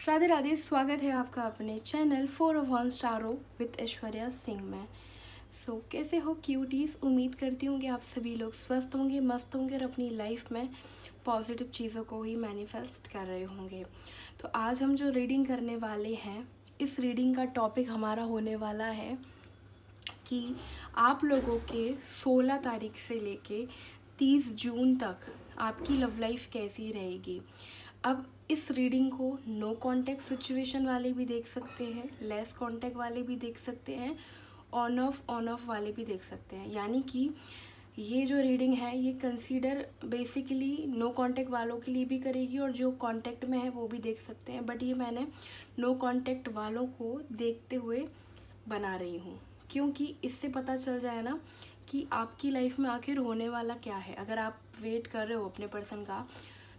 राधे राधे। स्वागत है आपका अपने channel 4 of 1 स्टारो with Aishwarya Singh में। कैसे हो क्यूटीज़। उम्मीद करती हूँ कि आप सभी लोग स्वस्थ होंगे, मस्त होंगे और अपनी लाइफ में पॉजिटिव चीज़ों को ही मैनिफेस्ट कर रहे होंगे। तो आज हम जो रीडिंग करने वाले हैं, इस रीडिंग का टॉपिक हमारा होने वाला है कि आप लोगों के 16 तारीख से लेके 30 जून तक आपकी लव लाइफ कैसी रहेगी। अब इस रीडिंग को नो कांटेक्ट सिचुएशन वाले भी देख सकते हैं, लेस कांटेक्ट वाले भी देख सकते हैं, ऑन ऑफ वाले भी देख सकते हैं। यानी कि ये जो रीडिंग है ये कंसीडर बेसिकली नो कांटेक्ट वालों के लिए भी करेगी और जो कांटेक्ट में है वो भी देख सकते हैं। बट ये मैंने नो कांटेक्ट वालों को देखते हुए बना रही हूँ, क्योंकि इससे पता चल जाए ना कि आपकी लाइफ में आखिर होने वाला क्या है। अगर आप वेट कर रहे हो अपने पर्सन का,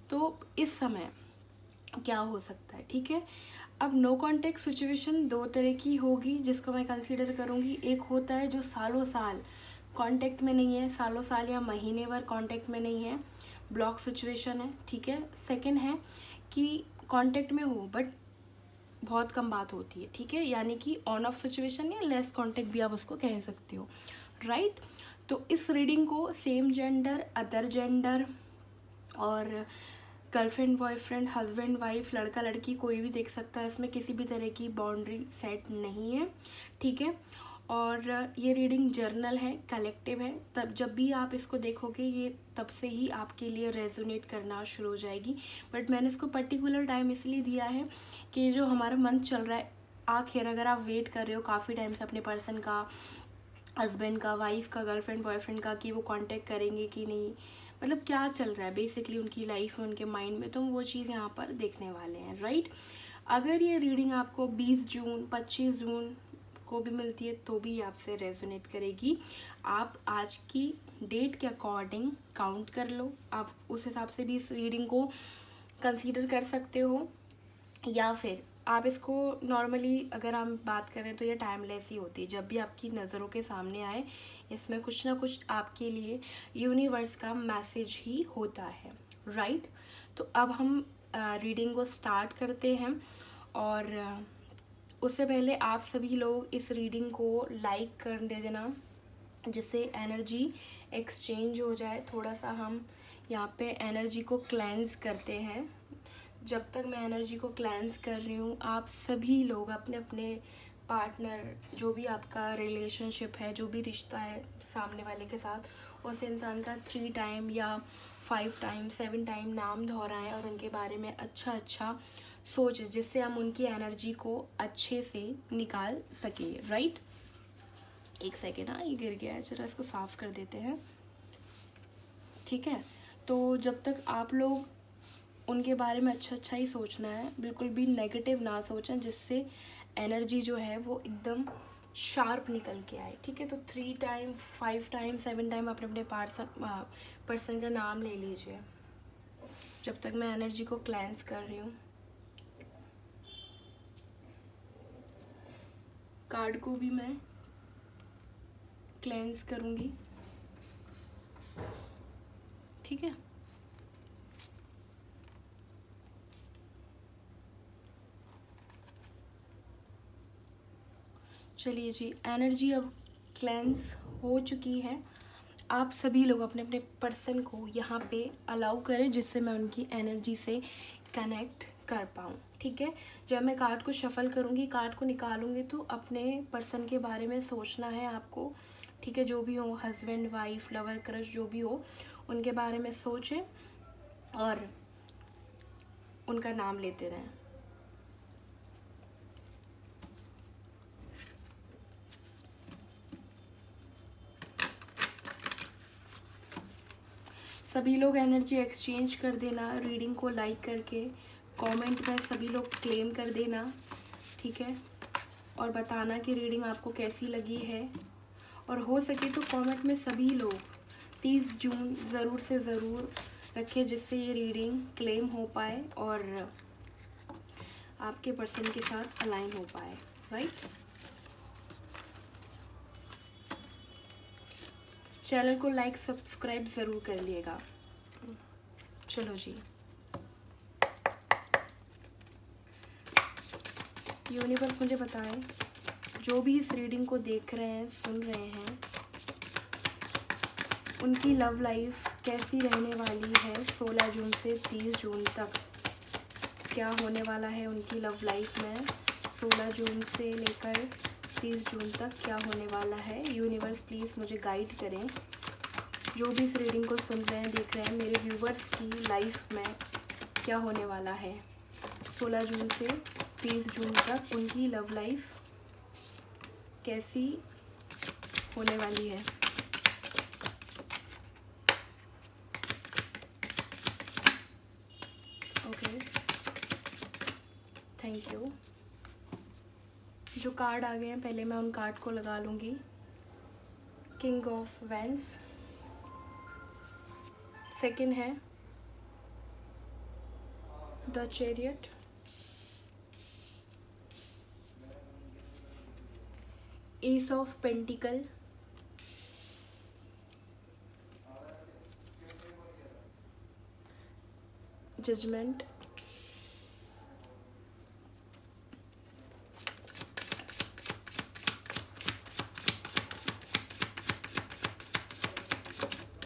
तो इस समय क्या हो सकता है। ठीक है, अब नो कांटेक्ट सिचुएशन दो तरह की होगी जिसको मैं कंसीडर करूँगी। एक होता है जो सालों साल कांटेक्ट में नहीं है, सालों साल या महीने भर कांटेक्ट में नहीं है, ब्लॉक सिचुएशन है। ठीक है, सेकंड है कि कांटेक्ट में हो बट बहुत कम बात होती है। ठीक है, यानी कि ऑन ऑफ सिचुएशन या लेस कांटेक्ट भी आप उसको कह सकते हो, राइट। तो इस रीडिंग को सेम जेंडर, अदर जेंडर और गर्लफ्रेंड बॉयफ्रेंड, हस्बैंड वाइफ, लड़का लड़की कोई भी देख सकता है। इसमें किसी भी तरह की बाउंड्री सेट नहीं है। ठीक है, और ये रीडिंग जर्नल है, कलेक्टिव है। तब जब भी आप इसको देखोगे ये तब से ही आपके लिए रेजोनेट करना शुरू हो जाएगी। बट मैंने इसको पर्टिकुलर टाइम इसलिए दिया है कि जो हमारा मंथ चल रहा है, आखिर अगर आप वेट कर रहे हो काफ़ी टाइम से अपने पर्सन का, हस्बैंड का, वाइफ का, गर्लफ्रेंड बॉयफ्रेंड का, कि वो कांटेक्ट करेंगे कि नहीं, मतलब क्या चल रहा है बेसिकली उनकी लाइफ में, उनके माइंड में, तो वो चीज़ यहाँ पर देखने वाले हैं, राइट। अगर ये रीडिंग आपको 20 जून 25 जून को भी मिलती है तो भी आपसे रेजोनेट करेगी। आप आज की डेट के अकॉर्डिंग काउंट कर लो, आप उस हिसाब से भी इस रीडिंग को कंसीडर कर सकते हो। या फिर आप इसको नॉर्मली अगर हम बात करें तो ये टाइमलेस ही होती है। जब भी आपकी नज़रों के सामने आए, इसमें कुछ ना कुछ आपके लिए यूनिवर्स का मैसेज ही होता है, राइट। तो अब हम रीडिंग को स्टार्ट करते हैं। और उससे पहले आप सभी लोग इस रीडिंग को लाइक कर दे देना, जिससे एनर्जी एक्सचेंज हो जाए। थोड़ा सा हम यहाँ पे एनर्जी को क्लेंस करते हैं। जब तक मैं एनर्जी को क्लेंस कर रही हूँ, आप सभी लोग अपने अपने पार्टनर, जो भी आपका रिलेशनशिप है, जो भी रिश्ता है सामने वाले के साथ, उस इंसान का 3 टाइम या 5 टाइम 7 टाइम नाम दोहराएं और उनके बारे में अच्छा अच्छा सोचें, जिससे हम उनकी एनर्जी को अच्छे से निकाल सकें, राइट। एक सेकेंड, हाँ ये गिर गया है, जरा इसको साफ़ कर देते हैं। ठीक है, तो जब तक आप लोग उनके बारे में अच्छा अच्छा ही सोचना है, बिल्कुल भी नेगेटिव ना सोचें, जिससे एनर्जी जो है वो एकदम शार्प निकल के आए। ठीक है, तो 3 टाइम 5 टाइम 7 टाइम अपने अपने पर्सन का नाम ले लीजिए जब तक मैं एनर्जी को क्लेंस कर रही हूँ। कार्ड को भी मैं क्लेंस करूँगी। ठीक है, चलिए जी, एनर्जी अब क्लेंस हो चुकी है। आप सभी लोग अपने अपने पर्सन को यहाँ पे अलाउ करें, जिससे मैं उनकी एनर्जी से कनेक्ट कर पाऊँ। ठीक है, जब मैं कार्ड को शफल करूँगी, कार्ड को निकालूंगी, तो अपने पर्सन के बारे में सोचना है आपको। ठीक है, जो भी हो, हस्बैंड वाइफ लवर क्रश जो भी हो, उनके बारे में सोचें और उनका नाम लेते रहें। सभी लोग एनर्जी एक्सचेंज कर देना, रीडिंग को लाइक करके कमेंट में सभी लोग क्लेम कर देना। ठीक है, और बताना कि रीडिंग आपको कैसी लगी है। और हो सके तो कमेंट में सभी लोग 30 जून ज़रूर से ज़रूर रखें, जिससे ये रीडिंग क्लेम हो पाए और आपके पर्सन के साथ अलाइन हो पाए, राइट। चैनल को लाइक सब्सक्राइब ज़रूर कर लिएगा। चलो जी, यूनिवर्स मुझे बताएं, जो भी इस रीडिंग को देख रहे हैं, सुन रहे हैं, उनकी लव लाइफ कैसी रहने वाली है 16 जून से 30 जून तक। क्या होने वाला है उनकी लव लाइफ में 16 जून से लेकर 30 जून तक, क्या होने वाला है। यूनिवर्स प्लीज़ मुझे गाइड करें। जो भी इस रीडिंग को सुन रहे हैं, देख रहे हैं, मेरे व्यूवर्स की लाइफ में क्या होने वाला है 16 जून से 30 जून तक, उनकी लव लाइफ कैसी होने वाली है। Okay, thank you. जो कार्ड आ गए हैं पहले मैं उन कार्ड को लगा लूँगी। किंग ऑफ वैंड्स, सेकंड है the chariot, ace of pentacle, judgement,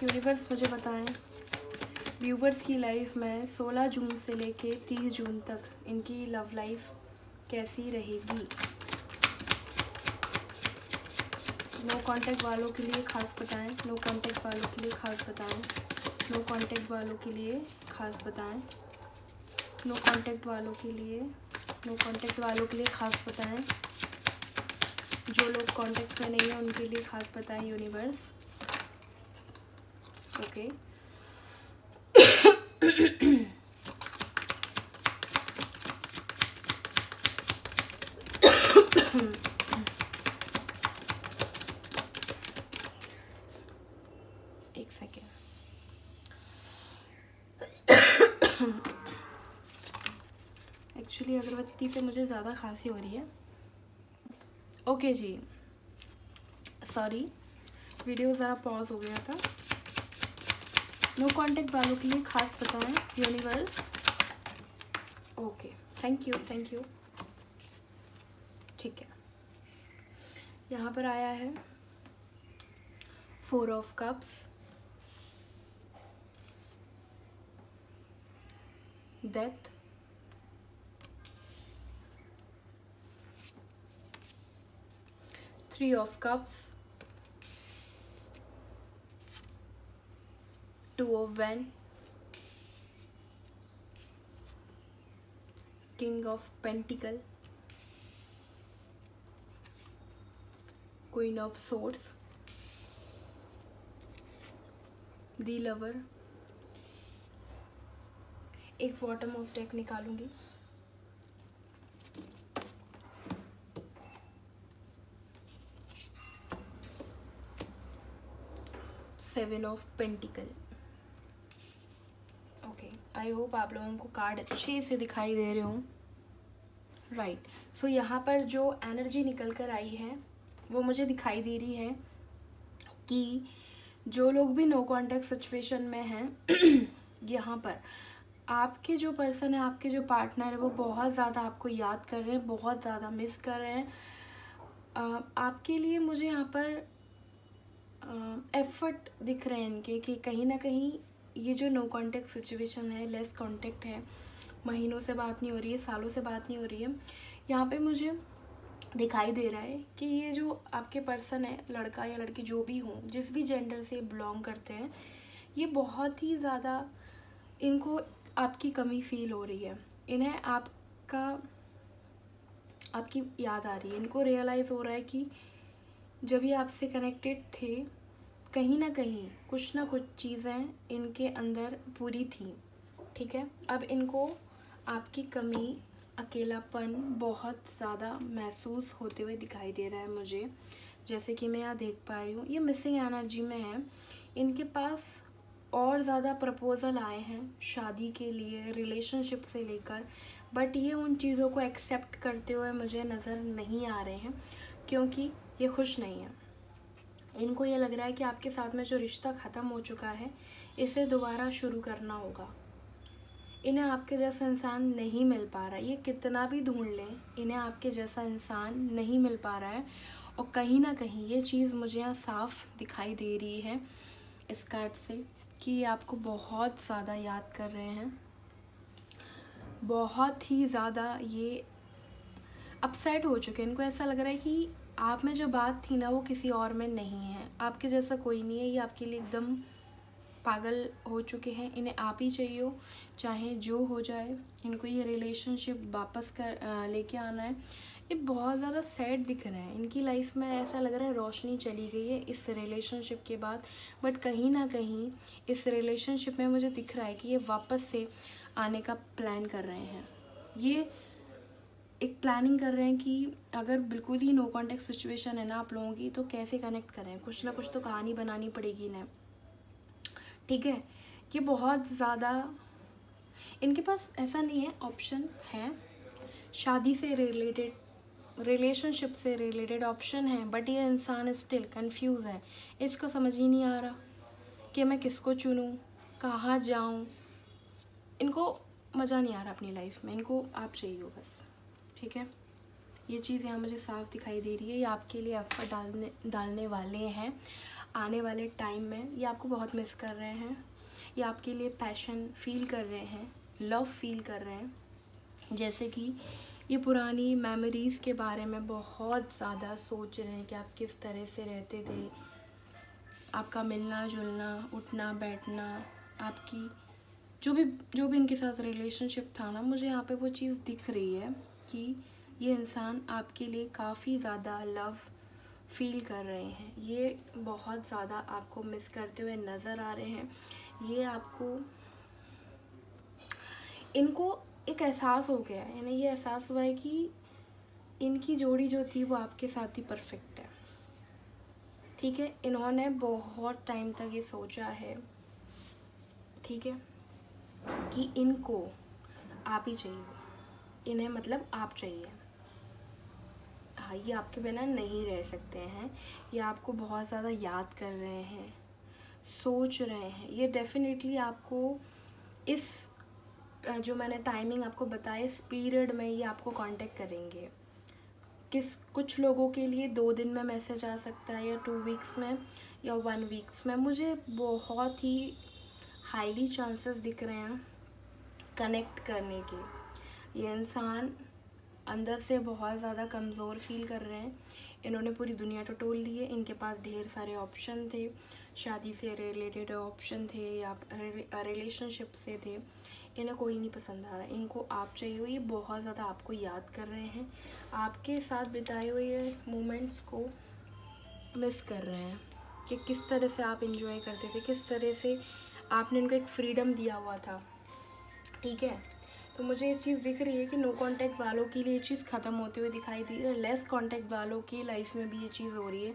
universe मुझे बताएं, व्यूवर्स की लाइफ में 16 जून से लेके 30 जून तक इनकी लव लाइफ कैसी रहेगी। नो कांटेक्ट वालों के लिए खास बताएं, नो कांटेक्ट वालों के लिए खास बताएं, नो कांटेक्ट वालों के लिए खास बताएं, नो कांटेक्ट वालों के लिए, नो कांटेक्ट वालों के लिए खास बताएं। जो लोग कांटेक्ट में नहीं है उनके लिए खास बताएं यूनिवर्स। ओके, एक सेकेंड। एक्चुअली अगरबत्ती से मुझे ज़्यादा खांसी हो रही है। ओके जी, सॉरी, वीडियो ज़रा पॉज हो गया था। नो कांटेक्ट वालों के लिए खास बताएं universe. Okay, thank you, thank you. ठीक है, यहाँ पर आया है 4 of cups, death, three of cups, 2 of wand, king of pentacle, queen of swords, the lover. एक बॉटम ऑफ डेक निकालूंगी। Seven of pentacle. Okay, I hope आप लोगों को कार्ड अच्छे से दिखाई दे रहे हों। राइट, सो यहाँ पर जो एनर्जी निकल कर आई है वो मुझे दिखाई दे रही है कि जो लोग भी नो कॉन्टैक्ट सिचुएशन में हैं यहाँ पर आपके जो पर्सन है, आपके जो पार्टनर है, वो बहुत ज़्यादा आपको याद कर रहे हैं, बहुत ज़्यादा मिस कर रहे हैं। आपके लिए मुझे यहाँ पर एफर्ट दिख रहे हैं इनके कि कहीं ना कहीं ये जो नो कांटेक्ट सिचुएशन है, लेस कांटेक्ट है, महीनों से बात नहीं हो रही है, सालों से बात नहीं हो रही है, यहाँ पे मुझे दिखाई दे रहा है कि ये जो आपके पर्सन है, लड़का या लड़की जो भी हों, जिस भी जेंडर से बिलोंग करते हैं, ये बहुत ही ज़्यादा इनको आपकी कमी फील हो रही है। इन्हें आपकी याद आ रही है। इनको रियलाइज़ हो रहा है कि जब ये आपसे कनेक्टेड थे, कहीं ना कहीं कुछ ना कुछ चीज़ें इनके अंदर पूरी थी। ठीक है, अब इनको आपकी कमी, अकेलापन बहुत ज़्यादा महसूस होते हुए दिखाई दे रहा है मुझे। जैसे कि मैं यहाँ देख पा रही हूँ, ये मिसिंग एनर्जी में है। इनके पास और ज़्यादा प्रपोज़ल आए हैं शादी के लिए, रिलेशनशिप से लेकर, बट ये उन चीज़ों को एक्सेप्ट करते हुए मुझे नज़र नहीं आ रहे हैं क्योंकि ये खुश नहीं है। इनको ये लग रहा है कि आपके साथ में जो रिश्ता ख़त्म हो चुका है, इसे दोबारा शुरू करना होगा। इन्हें आपके जैसा इंसान नहीं मिल पा रहा है। ये कितना भी ढूंढ लें, इन्हें आपके जैसा इंसान नहीं मिल पा रहा है। और कहीं ना कहीं ये चीज़ मुझे यहाँ साफ दिखाई दे रही है इस कार्ड से कि ये आपको बहुत ज़्यादा याद कर रहे हैं, बहुत ही ज़्यादा ये अपसेट हो चुके हैं। इनको ऐसा लग रहा है कि आप में जो बात थी ना वो किसी और में नहीं है, आपके जैसा कोई नहीं है। ये आपके लिए एकदम पागल हो चुके हैं। इन्हें आप ही चाहिए हो, चाहे जो हो जाए। इनको ये रिलेशनशिप वापस कर लेके आना है। ये बहुत ज़्यादा सैड दिख रहे हैं। इनकी लाइफ में ऐसा लग रहा है रोशनी चली गई है इस रिलेशनशिप के बाद। बट कहीं ना कहीं इस रिलेशनशिप में मुझे दिख रहा है कि ये वापस से आने का प्लान कर रहे हैं। ये एक प्लानिंग कर रहे हैं कि अगर बिल्कुल ही नो कॉन्टेक्ट सिचुएशन है ना आप लोगों की, तो कैसे कनेक्ट करें। कुछ ना कुछ तो कहानी बनानी पड़ेगी इन्हें, ठीक है। ये बहुत ज़्यादा इनके पास ऐसा नहीं है, ऑप्शन है शादी से रिलेटेड, रिलेशनशिप से रिलेटेड ऑप्शन है। बट ये इंसान स्टिल कंफ्यूज है। इसको समझ ही नहीं आ रहा कि मैं किसको चुनूं, कहाँ जाऊं। इनको मज़ा नहीं आ रहा अपनी लाइफ में, इनको आप चाहिए हो बस, ठीक है। ये चीज़ यहाँ मुझे साफ दिखाई दे रही है। ये आपके लिए एफर्ट डालने वाले हैं आने वाले टाइम में। ये आपको बहुत मिस कर रहे हैं। ये आपके लिए पैशन फील कर रहे हैं, लव फील कर रहे हैं। जैसे कि ये पुरानी मेमोरीज़ के बारे में बहुत ज़्यादा सोच रहे हैं कि आप किस तरह से रहते थे, आपका मिलना जुलना, उठना बैठना, आपकी जो भी इनके साथ रिलेशनशिप था ना, मुझे यहाँ पे वो चीज़ दिख रही है कि ये इंसान आपके लिए काफ़ी ज़्यादा लव फील कर रहे हैं। ये बहुत ज़्यादा आपको मिस करते हुए नज़र आ रहे हैं। ये आपको, इनको एक एहसास हो गया है, इन्हें ये एहसास हुआ है कि इनकी जोड़ी जो थी वो आपके साथ ही परफेक्ट है, ठीक है। इन्होंने बहुत टाइम तक ये सोचा है, ठीक है, कि इनको आप ही चाहिए, इन्हें मतलब आप चाहिए। हाँ, ये आपके बिना नहीं रह सकते हैं। ये आपको बहुत ज़्यादा याद कर रहे हैं, सोच रहे हैं। ये डेफिनेटली आपको इस जो मैंने टाइमिंग आपको बताया, इस पीरियड में ये आपको कांटेक्ट करेंगे। कुछ लोगों के लिए 2 दिन में मैसेज आ सकता है, या 2 वीक्स में, या 1 वीक्स में। मुझे बहुत ही हाईली चांसेस दिख रहे हैं कनेक्ट करने के। ये इंसान अंदर से बहुत ज़्यादा कमज़ोर फील कर रहे हैं। इन्होंने पूरी दुनिया टटोल ली है। इनके पास ढेर सारे ऑप्शन थे, शादी से रिलेटेड ऑप्शन थे या रिलेशनशिप से थे। इन्हें कोई नहीं पसंद आ रहा, इनको आप चाहिए हो। ये बहुत ज़्यादा आपको याद कर रहे हैं, आपके साथ बिताए हुए मोमेंट्स को मिस कर रहे हैं कि किस तरह से आप इंजॉय करते थे, किस तरह से आपने इनको एक फ्रीडम दिया हुआ था, ठीक है। तो मुझे ये चीज़ दिख रही है कि नो कांटेक्ट वालों के लिए ये चीज़ ख़त्म होते हुए दिखाई दे रही है। लेस कांटेक्ट वालों की लाइफ में भी ये चीज़ हो रही है।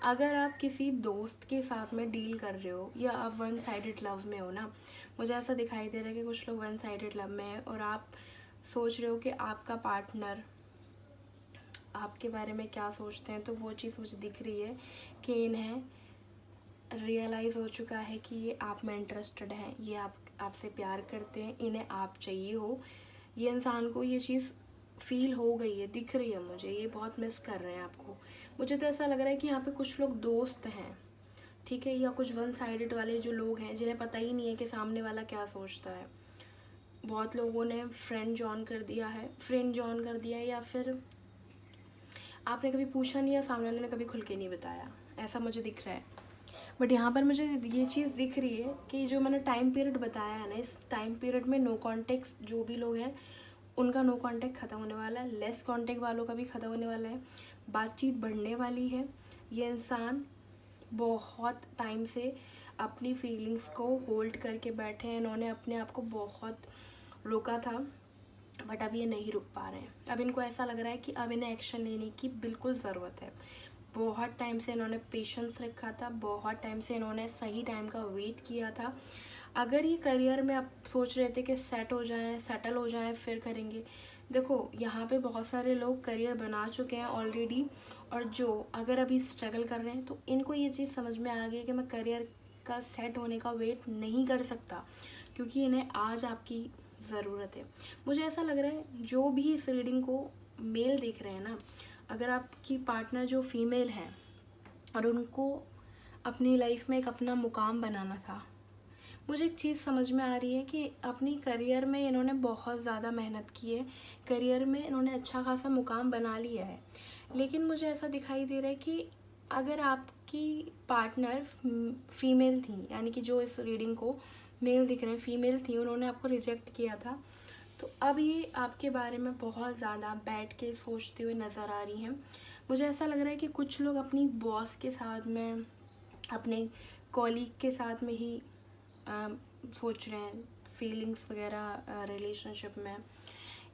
अगर आप किसी दोस्त के साथ में डील कर रहे हो या आप वन साइडेड लव में हो ना, मुझे ऐसा दिखाई दे रहा है कि कुछ लोग वन साइडेड लव में है और आप सोच रहे हो कि आपका पार्टनर आपके बारे में क्या सोचते हैं। तो वो चीज़ मुझे दिख रही है कि इन्हें रियलाइज़ हो चुका है कि ये आप में इंटरेस्टेड हैं, ये आपसे प्यार करते हैं, इन्हें आप चाहिए हो। ये इंसान को ये चीज़ फील हो गई है, दिख रही है मुझे। ये बहुत मिस कर रहे हैं आपको। मुझे तो ऐसा लग रहा है कि यहाँ पे कुछ लोग दोस्त हैं, ठीक है, या कुछ वन साइडेड वाले जो लोग हैं जिन्हें पता ही नहीं है कि सामने वाला क्या सोचता है। बहुत लोगों ने फ्रेंड जॉइन कर दिया है, या फिर आपने कभी पूछा नहीं या सामने वाले ने कभी खुल के नहीं बताया, ऐसा मुझे दिख रहा है। बट यहाँ पर मुझे ये चीज़ दिख रही है कि जो मैंने टाइम पीरियड बताया है ना, इस टाइम पीरियड में नो कॉन्टेक्ट जो भी लोग हैं उनका नो कॉन्टेक्ट ख़त्म होने वाला है, लेस कॉन्टेक्ट वालों का भी ख़त्म होने वाला है, बातचीत बढ़ने वाली है। ये इंसान बहुत टाइम से अपनी फीलिंग्स को होल्ड करके बैठे हैं। इन्होंने अपने आप को बहुत रोका था, बट अब ये नहीं रुक पा रहे हैं। अब इनको ऐसा लग रहा है कि अब इन्हें एक्शन लेने की बिल्कुल ज़रूरत है। बहुत टाइम से इन्होंने पेशेंस रखा था, बहुत टाइम से इन्होंने सही टाइम का वेट किया था। अगर ये करियर में आप सोच रहे थे कि सेटल हो जाएं फिर करेंगे, देखो यहाँ पे बहुत सारे लोग करियर बना चुके हैं ऑलरेडी, और जो अगर अभी स्ट्रगल कर रहे हैं तो इनको ये चीज़ समझ में आ गई कि मैं करियर का सेट होने का वेट नहीं कर सकता, क्योंकि इन्हें आज आपकी ज़रूरत है। मुझे ऐसा लग रहा है जो भी इस रीडिंग को मेल देख रहे हैं ना, अगर आपकी पार्टनर जो फीमेल है और उनको अपनी लाइफ में एक अपना मुकाम बनाना था, मुझे एक चीज़ समझ में आ रही है कि अपनी करियर में इन्होंने बहुत ज़्यादा मेहनत की है, करियर में इन्होंने अच्छा खासा मुकाम बना लिया है। लेकिन मुझे ऐसा दिखाई दे रहा है कि अगर आपकी पार्टनर फीमेल थी, यानी कि जो इस रीडिंग को मेल दिख रहे हैं फीमेल थी, उन्होंने आपको रिजेक्ट किया था, तो अब ये आपके बारे में बहुत ज़्यादा बैठ के सोचते हुए नज़र आ रही हैं। मुझे ऐसा लग रहा है कि कुछ लोग अपनी बॉस के साथ में, अपने कॉलीग के साथ में ही सोच रहे हैं फीलिंग्स वगैरह रिलेशनशिप में।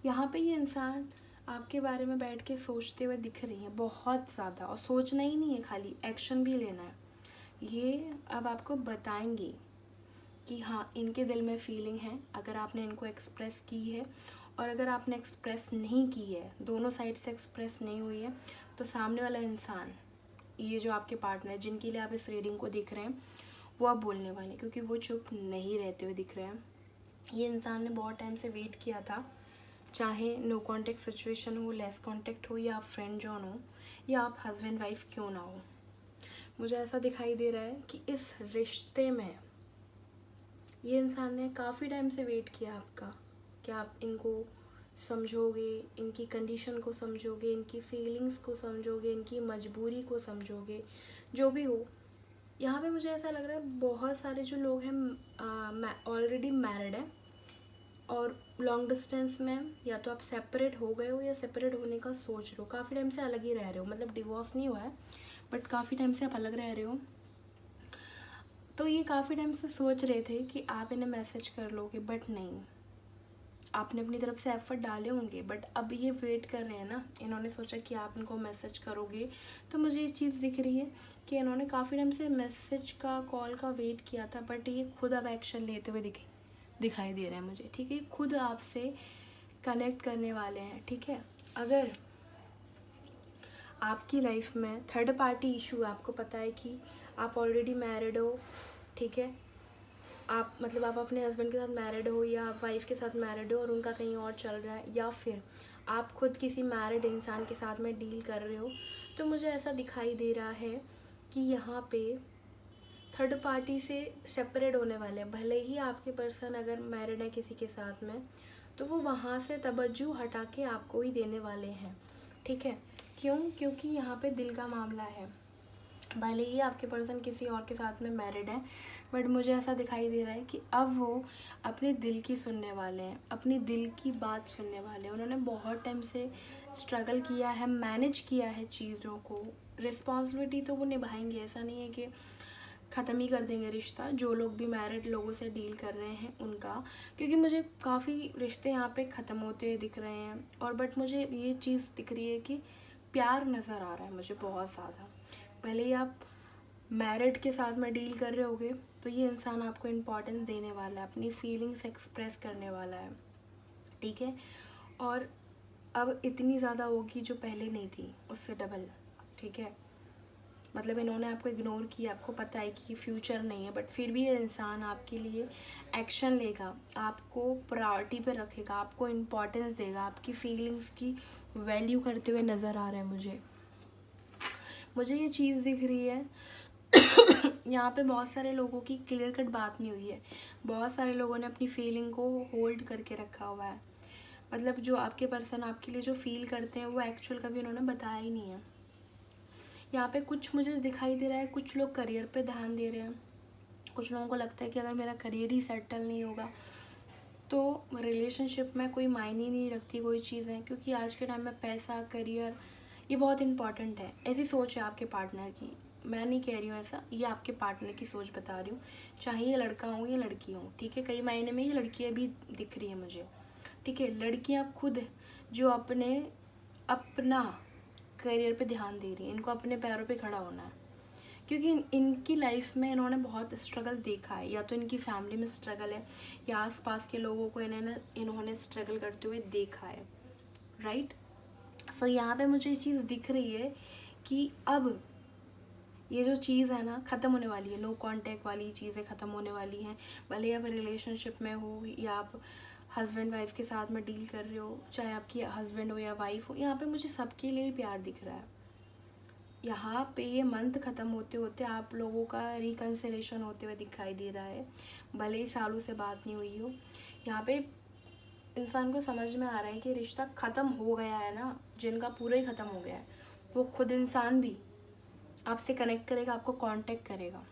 यहाँ पे ये इंसान आपके बारे में बैठ के सोचते हुए दिख रही है बहुत ज़्यादा, और सोचना ही नहीं है, खाली एक्शन भी लेना है। ये अब आपको बताएंगी कि हाँ इनके दिल में फीलिंग है, अगर आपने इनको एक्सप्रेस की है, और अगर आपने एक्सप्रेस नहीं की है, दोनों साइड से एक्सप्रेस नहीं हुई है, तो सामने वाला इंसान, ये जो आपके पार्टनर जिनके लिए आप इस रीडिंग को देख रहे हैं, वो आप बोलने वाले, क्योंकि वो चुप नहीं रहते हुए दिख रहे हैं। ये इंसान ने बहुत टाइम से वेट किया था, चाहे नो कॉन्टेक्ट सिचुएशन हो, लेस कॉन्टेक्ट हो, या आप फ्रेंड जोन हो, या आप हस्बैंड वाइफ क्यों ना हो। मुझे ऐसा दिखाई दे रहा है कि इस रिश्ते में ये इंसान ने काफ़ी टाइम से वेट किया आपका, कि आप इनको समझोगे, इनकी कंडीशन को समझोगे, इनकी फीलिंग्स को समझोगे, इनकी मजबूरी को समझोगे, जो भी हो। यहाँ पे मुझे ऐसा लग रहा है बहुत सारे जो लोग हैं ऑलरेडी मैरिड हैं, और लॉन्ग डिस्टेंस में या तो आप सेपरेट हो गए हो या सेपरेट होने का सोच रहे हो, काफ़ी टाइम से अलग ही रह रहे हो, मतलब डिवोर्स नहीं हुआ है बट काफ़ी टाइम से आप अलग रह रहे हो। तो ये काफ़ी टाइम से सोच रहे थे कि आप इन्हें मैसेज कर लोगे, बट नहीं, आपने अपनी तरफ से एफर्ट डाले होंगे, बट अब ये वेट कर रहे हैं ना, इन्होंने सोचा कि आप इनको मैसेज करोगे। तो मुझे ये चीज़ दिख रही है कि इन्होंने काफ़ी टाइम से मैसेज का, कॉल का वेट किया था, बट ये खुद अब एक्शन लेते हुए दिखाई दे रहा है मुझे, ठीक है। खुद आपसे कनेक्ट करने वाले हैं, ठीक है। अगर आपकी लाइफ में थर्ड पार्टी इशू है, आपको पता है कि आप ऑलरेडी मैरिड हो, ठीक है, आप मतलब आप अपने हस्बैंड के साथ मैरिड हो या वाइफ के साथ मैरिड हो और उनका कहीं और चल रहा है, या फिर आप खुद किसी मैरिड इंसान के साथ में डील कर रहे हो, तो मुझे ऐसा दिखाई दे रहा है कि यहाँ पे थर्ड पार्टी से सेपरेट होने वाले हैं। भले ही आपके पर्सन अगर मैरिड है किसी के साथ में, तो वो वहाँ से तवज्जो हटा के आपको ही देने वाले हैं, ठीक है। क्यों? क्योंकि यहाँ पे दिल का मामला है। भले ही आपके पर्सन किसी और के साथ में मैरिड है, बट मुझे ऐसा दिखाई दे रहा है कि अब वो अपने दिल की सुनने वाले हैं, अपनी दिल की बात सुनने वाले हैं। उन्होंने बहुत टाइम से स्ट्रगल किया है, मैनेज किया है चीज़ों को, रिस्पॉन्सिबिलिटी तो वो निभाएंगे, ऐसा नहीं है कि ख़त्म ही कर देंगे रिश्ता। जो लोग भी मैरिड लोगों से डील कर रहे हैं उनका, क्योंकि मुझे काफ़ी रिश्ते यहाँ पे ख़त्म होते हुए दिख रहे हैं, और बट मुझे ये चीज़ दिख रही है कि प्यार नज़र आ रहा है मुझे बहुत ज़्यादा। पहले ही आप मैरिड के साथ में डील कर रहे होगे, तो ये इंसान आपको इम्पोर्टेंस देने वाला है, अपनी फीलिंग्स एक्सप्रेस करने वाला है, ठीक है। और अब इतनी ज़्यादा होगी जो पहले नहीं थी, उससे डबल, ठीक है। मतलब इन्होंने आपको इग्नोर किया, आपको पता है कि फ्यूचर नहीं है, बट फिर भी ये इंसान आपके लिए एक्शन लेगा, आपको प्रायोरिटी पे रखेगा, आपको इम्पोर्टेंस देगा, आपकी फीलिंग्स की वैल्यू करते हुए नज़र आ रहा है मुझे ये चीज़ दिख रही है। यहाँ पे बहुत सारे लोगों की क्लियर कट बात नहीं हुई है, बहुत सारे लोगों ने अपनी फीलिंग को होल्ड करके रखा हुआ है। मतलब जो आपके पर्सन आपके लिए जो फील करते हैं वो एक्चुअल कभी उन्होंने बताया ही नहीं है। यहाँ पे कुछ मुझे दिखाई दे रहा है, कुछ लोग करियर पे ध्यान दे रहे हैं, कुछ लोगों को लगता है कि अगर मेरा करियर ही सेटल नहीं होगा तो रिलेशनशिप में कोई मायने नहीं रखती कोई चीज़ें, क्योंकि आज के टाइम में पैसा, करियर, ये बहुत इंपॉर्टेंट है। ऐसी सोच है आपके पार्टनर की, मैं नहीं कह रही हूँ ऐसा, ये आपके पार्टनर की सोच बता रही हूँ, चाहे ये लड़का हो या लड़की हो, ठीक है। कई मायने में ये लड़कियाँ भी दिख रही है मुझे, ठीक है। लड़कियाँ खुद जो अपना करियर पे ध्यान दे रही हैं, इनको अपने पैरों पे खड़ा होना है, क्योंकि इनकी लाइफ में इन्होंने बहुत स्ट्रगल देखा है, या तो इनकी फैमिली में स्ट्रगल है या आसपास के लोगों को इन्होंने स्ट्रगल करते हुए देखा है, राइट। सो यहाँ पे मुझे ये चीज़ दिख रही है कि अब ये जो चीज़ है ना ख़त्म होने वाली है, नो कांटेक्ट वाली चीज़ें ख़त्म होने वाली हैं। भले आप रिलेशनशिप में हो या आप हस्बैंड वाइफ के साथ में डील कर रहे हो, चाहे आपकी हस्बैंड हो या वाइफ हो, यहाँ पे मुझे सबके लिए प्यार दिख रहा है। यहाँ पे ये मंथ ख़त्म होते होते आप लोगों का रिकन्सिलेशन होते हुए दिखाई दे रहा है, भले ही सालों से बात नहीं हुई हो। यहाँ पे इंसान को समझ में आ रहा है कि रिश्ता ख़त्म हो गया है ना, जिनका पूरा ही ख़त्म हो गया है, वो खुद इंसान भी आपसे कनेक्ट करेगा, आपको कांटेक्ट करेगा।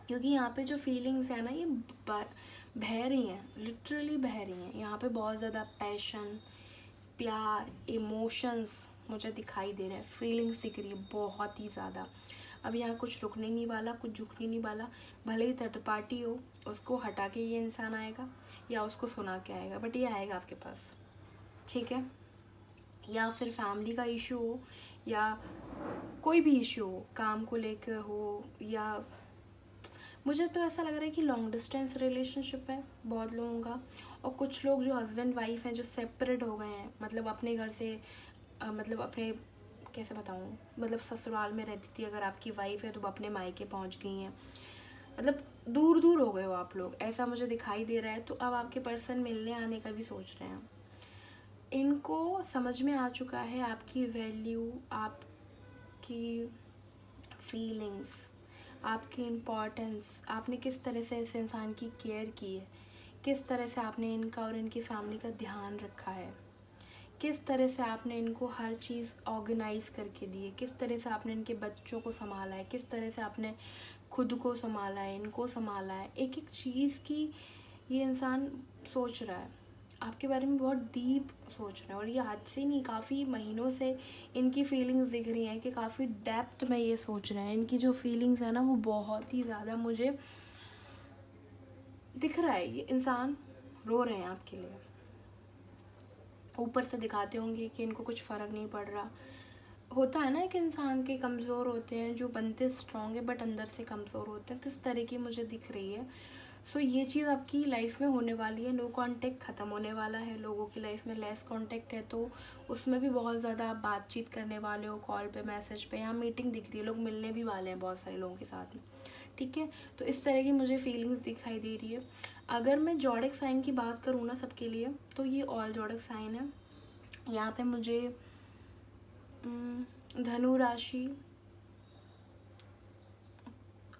क्योंकि यहाँ पे जो फीलिंग्स है ना, ये बह रही हैं, लिटरली बह रही हैं। यहाँ पे बहुत ज़्यादा पैशन, प्यार, इमोशंस मुझे दिखाई दे रहे हैं, फीलिंग्स दिख रही है बहुत ही ज़्यादा। अब यहाँ कुछ रुकने नहीं वाला, कुछ झुकने नहीं वाला। भले ही थर्ड पार्टी हो, उसको हटा के ये इंसान आएगा या उसको सुना के आएगा, बट ये आएगा आपके पास, ठीक है। या फिर फैमिली का इशू हो या कोई भी इशू हो, काम को लेकर हो, या मुझे तो ऐसा लग रहा है कि लॉन्ग डिस्टेंस रिलेशनशिप है बहुत लोगों का। और कुछ लोग जो हस्बैंड वाइफ हैं, जो सेपरेट हो गए हैं, मतलब अपने घर से मतलब अपने, कैसे बताऊँ, मतलब ससुराल में रहती थी अगर आपकी वाइफ है तो वो अपने मायके पहुंच गई हैं, मतलब दूर दूर हो गए हो आप लोग, ऐसा मुझे दिखाई दे रहा है। तो अब आपके पर्सन मिलने आने का भी सोच रहे हैं। इनको समझ में आ चुका है आपकी वैल्यू, आपकी फीलिंग्स, आपकी इम्पोर्टेंस, आपने किस तरह से इस इंसान की केयर की है, किस तरह से आपने इनका और इनकी फैमिली का ध्यान रखा है, किस तरह से आपने इनको हर चीज़ ऑर्गेनाइज़ करके दी है, किस तरह से आपने इनके बच्चों को संभाला है, किस तरह से आपने खुद को संभाला है, इनको संभाला है। एक एक चीज़ की ये इंसान सोच रहा है, आपके बारे में बहुत डीप सोच रहा है। और ये आज से नहीं, काफ़ी महीनों से इनकी फीलिंग्स दिख रही हैं कि काफ़ी डेप्थ में ये सोच रहे हैं। इनकी जो फीलिंग्स है ना, वो बहुत ही ज़्यादा मुझे दिख रहा है। ये इंसान रो रहे हैं आपके लिए, ऊपर से दिखाते होंगे कि इनको कुछ फ़र्क नहीं पड़ रहा। होता है ना कि इंसान के कमज़ोर होते हैं, जो बनते स्ट्रॉन्ग है बट अंदर से कमज़ोर होते हैं, तो इस तरह की मुझे दिख रही है। सो ये चीज़ आपकी लाइफ में होने वाली है। नो कांटेक्ट ख़त्म होने वाला है, लोगों की लाइफ में लेस कांटेक्ट है, तो उसमें भी बहुत ज़्यादा आप बातचीत करने वाले हो, कॉल पे, मैसेज पे, यहाँ मीटिंग दिख रही है, लोग मिलने भी वाले हैं बहुत सारे लोगों के साथ में, ठीक है। तो इस तरह की मुझे फीलिंग्स दिखाई दे रही है। अगर मैं जोडिक साइन की बात करूँ ना सबके लिए, तो ये ऑल जोडिक साइन है। यहाँ पे मुझे धनु राशि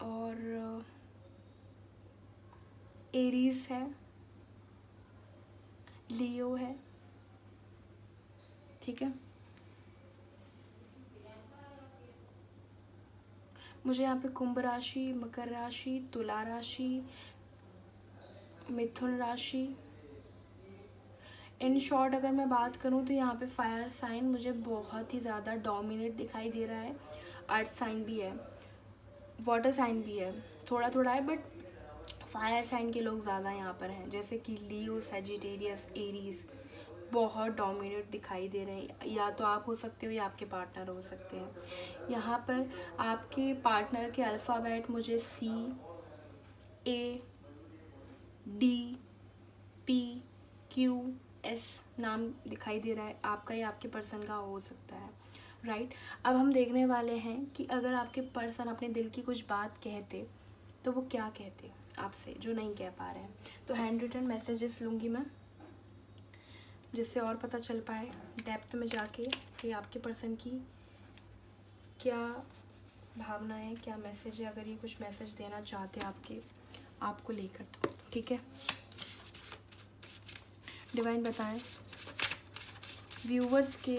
और एरीज है, लियो है, ठीक है। मुझे यहाँ पे कुंभ राशि, मकर राशि, तुला राशि, मिथुन राशि, इन शॉर्ट अगर मैं बात करूँ तो यहाँ पे फायर साइन मुझे बहुत ही ज़्यादा डोमिनेट दिखाई दे रहा है। अर्थ साइन भी है, वाटर साइन भी है, थोड़ा थोड़ा है, बट फायर साइन के लोग ज़्यादा यहाँ पर हैं, जैसे कि लियो, सजिटेरियस, एरीज बहुत डोमिनेट दिखाई दे रहे हैं। या तो आप हो सकते हो या आपके पार्टनर हो सकते हैं। यहाँ पर आपके पार्टनर के अल्फ़ाबेट मुझे C, A, D, P, Q, S नाम दिखाई दे रहा है। आपका या आपके पर्सन का हो सकता है, राइट। अब हम देखने वाले हैं कि अगर आपके पर्सन अपने दिल की कुछ बात कहते तो वो क्या कहते आपसे, जो नहीं कह पा रहे हैं। तो हैंड रिटन मैसेजेस लूँगी मैं, जिससे और पता चल पाए डेप्थ में जाके कि आपके पर्सन की क्या भावना है, क्या मैसेज है, अगर ये कुछ मैसेज देना चाहते हैं आपको लेकर, तो ठीक है। डिवाइन बताएं व्यूवर्स के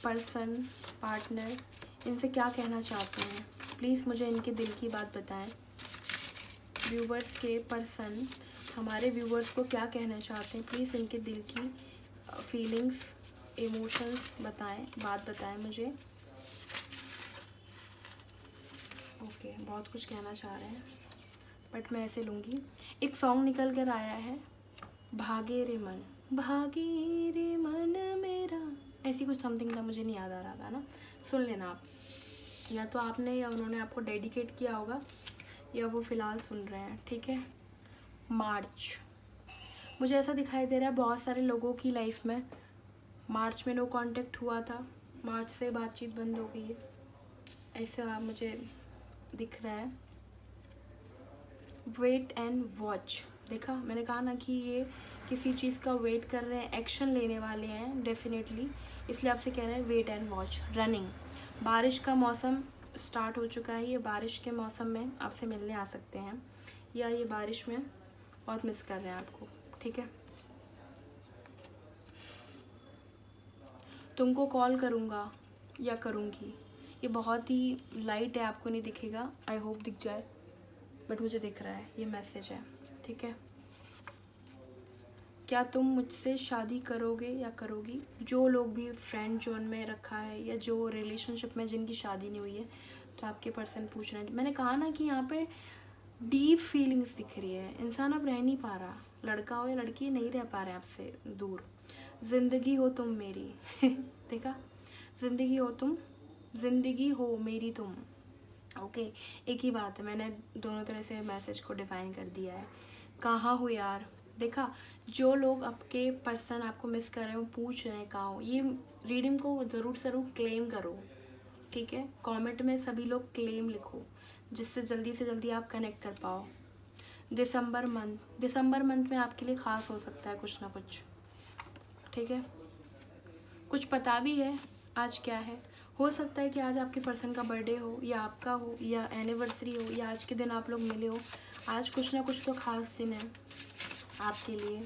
पर्सन, पार्टनर इनसे क्या कहना चाहते हैं, प्लीज़ मुझे इनके दिल की बात बताएं। व्यूवर्स के पर्सन हमारे व्यूवर्स को क्या कहना चाहते हैं, प्लीज़ इनके दिल की फीलिंग्स, इमोशंस बताएं, बात बताएं मुझे। ओके, बहुत कुछ कहना चाह रहे हैं, बट मैं ऐसे लूँगी। एक सॉन्ग निकल कर आया है, भागे रे मन, भागे रे मन मेरा, ऐसी कुछ समथिंग था, मुझे नहीं याद आ रहा था ना, सुन लेना आप। या तो आपने या उन्होंने आपको डेडिकेट किया होगा, या वो फ़िलहाल सुन रहे हैं, ठीक है। मार्च, मुझे ऐसा दिखाई दे रहा है बहुत सारे लोगों की लाइफ में मार्च में नो कांटेक्ट हुआ था, मार्च से बातचीत बंद हो गई है, ऐसा मुझे दिख रहा है। वेट एंड वॉच, देखा मैंने कहा ना कि ये किसी चीज़ का वेट कर रहे हैं, एक्शन लेने वाले हैं डेफिनेटली, इसलिए आपसे कह रहे हैं वेट एंड वॉच। रनिंग, बारिश का मौसम स्टार्ट हो चुका है, ये बारिश के मौसम में आपसे मिलने आ सकते हैं, या ये बारिश में बहुत मिस कर रहे हैं आपको, ठीक है। तुमको कॉल करूँगा या करूँगी, ये बहुत ही लाइट है, आपको नहीं दिखेगा, आई होप दिख जाए, बट मुझे दिख रहा है, ये मैसेज है, ठीक है। क्या तुम मुझसे शादी करोगे या करोगी? जो लोग भी फ्रेंड जोन में रखा है या जो रिलेशनशिप में जिनकी शादी नहीं हुई है, तो आपके पर्सन पूछ रहे हैं। मैंने कहा ना कि यहाँ पे डीप फीलिंग्स दिख रही है, इंसान अब रह नहीं पा रहा, लड़का हो या लड़की नहीं रह पा रहे आपसे दूर। ज़िंदगी हो तुम मेरी देखा, ज़िंदगी हो तुम, ज़िंदगी हो मेरी तुम, ओके एक ही बात है, मैंने दोनों तरह से मैसेज को डिफाइन कर दिया है। कहाँ हो यार, देखा, जो लोग आपके पर्सन आपको मिस कर रहे हैं वो पूछ रहे हैं कहाँ हो, ये रीडिंग को ज़रूर क्लेम करो, ठीक है। कमेंट में सभी लोग क्लेम लिखो, जिससे जल्दी से जल्दी आप कनेक्ट कर पाओ। दिसंबर मंथ में आपके लिए ख़ास हो सकता है कुछ ना कुछ, ठीक है। कुछ पता भी है आज क्या है, हो सकता है कि आज आपके पर्सन का बर्थडे हो, या आपका हो, या एनिवर्सरी हो, या आज के दिन आप लोग मिले हो। आज कुछ ना कुछ तो ख़ास दिन है आपके लिए,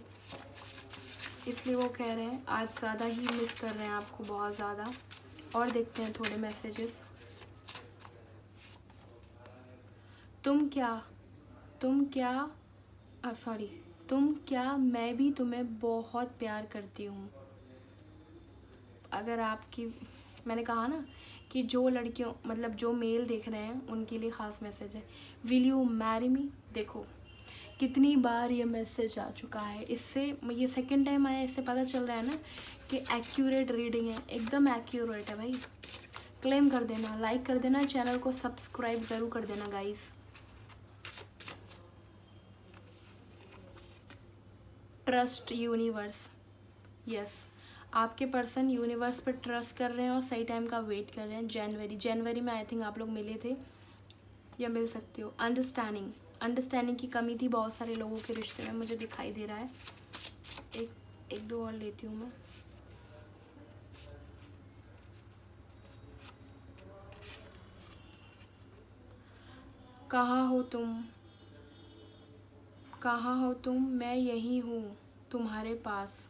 इसलिए वो कह रहे हैं आज ज़्यादा ही मिस कर रहे हैं आपको, बहुत ज़्यादा। और देखते हैं थोड़े मैसेजेस। तुम क्या मैं भी तुम्हें बहुत प्यार करती हूँ। अगर आपकी, मैंने कहा ना कि जो लड़कियों मतलब जो मेल देख रहे हैं उनके लिए ख़ास मैसेज है। विल यू मैरी मी, देखो कितनी बार ये मैसेज आ चुका है, इससे ये सेकंड टाइम आया, इससे पता चल रहा है ना कि एक्यूरेट रीडिंग है, एकदम एक्यूरेट है भाई। क्लेम कर देना, लाइक कर देना, चैनल को सब्सक्राइब ज़रूर कर देना गाइस। ट्रस्ट यूनिवर्स, यस, आपके पर्सन यूनिवर्स पर ट्रस्ट कर रहे हैं और सही टाइम का वेट कर रहे हैं। जनवरी में आई थिंक आप लोग मिले थे या मिल सकते हो। अंडरस्टैंडिंग की कमी थी बहुत सारे लोगों के रिश्ते में, मुझे दिखाई दे रहा है। एक दो और लेती हूँ मैं। कहाँ हो तुम, मैं यहीं हूँ तुम्हारे पास।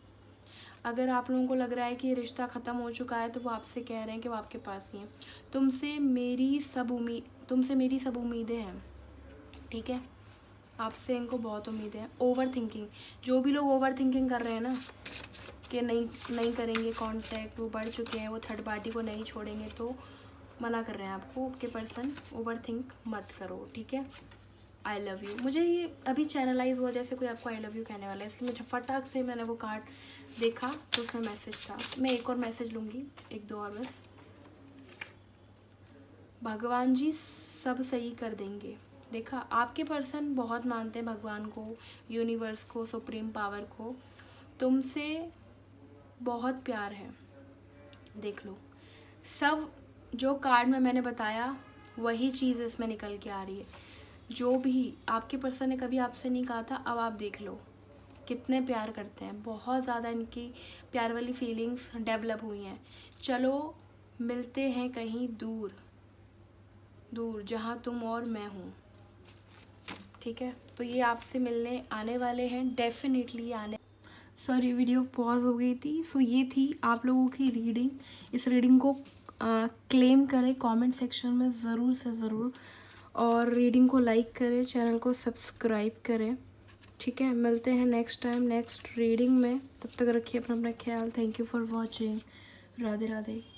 अगर आप लोगों को लग रहा है कि रिश्ता ख़त्म हो चुका है, तो वो आपसे कह रहे हैं कि वो आपके पास ही हैं। तुमसे मेरी सब उम्मीदें हैं, ठीक है। आपसे इनको बहुत उम्मीदें हैं। ओवर थिंकिंग, जो भी लोग ओवर थिंकिंग कर रहे हैं ना कि नहीं करेंगे कांटेक्ट, वो बढ़ चुके हैं, वो थर्ड पार्टी को नहीं छोड़ेंगे, तो मना कर रहे हैं आपको आपके पर्सन, ओवर थिंक मत करो, ठीक है। आई लव यू, मुझे ये अभी चैनलाइज हुआ जैसे कोई आपको आई लव यू कहने वाला है, इसलिए मुझे फटाक से मैंने वो कार्ड देखा तो उसमें मैसेज था। मैं एक और मैसेज लूँगी, एक दो और बस। भगवान जी सब सही कर देंगे। देखा, आपके पर्सन बहुत मानते हैं भगवान को, यूनिवर्स को, सुप्रीम पावर को, तुमसे बहुत प्यार है। देख लो, सब जो कार्ड में मैंने बताया वही चीज़ इसमें निकल के आ रही है। जो भी आपके पर्सन ने कभी आपसे नहीं कहा था, अब आप देख लो कितने प्यार करते हैं, बहुत ज़्यादा इनकी प्यार वाली फीलिंग्स डेवलप हुई हैं। चलो मिलते हैं कहीं दूर जहाँ तुम और मैं हूँ, ठीक है। तो ये आपसे मिलने आने वाले हैं, डेफिनेटली आने। सॉरी, वीडियो पॉज हो गई थी। सो ये थी आप लोगों की रीडिंग। इस रीडिंग को क्लेम करें कमेंट सेक्शन में ज़रूर से ज़रूर, और रीडिंग को लाइक करें, चैनल को सब्सक्राइब करें, ठीक है। मिलते हैं नेक्स्ट टाइम नेक्स्ट रीडिंग में, तब तक रखिए अपना ख्याल। Thank you for watching. Radhe Radhe.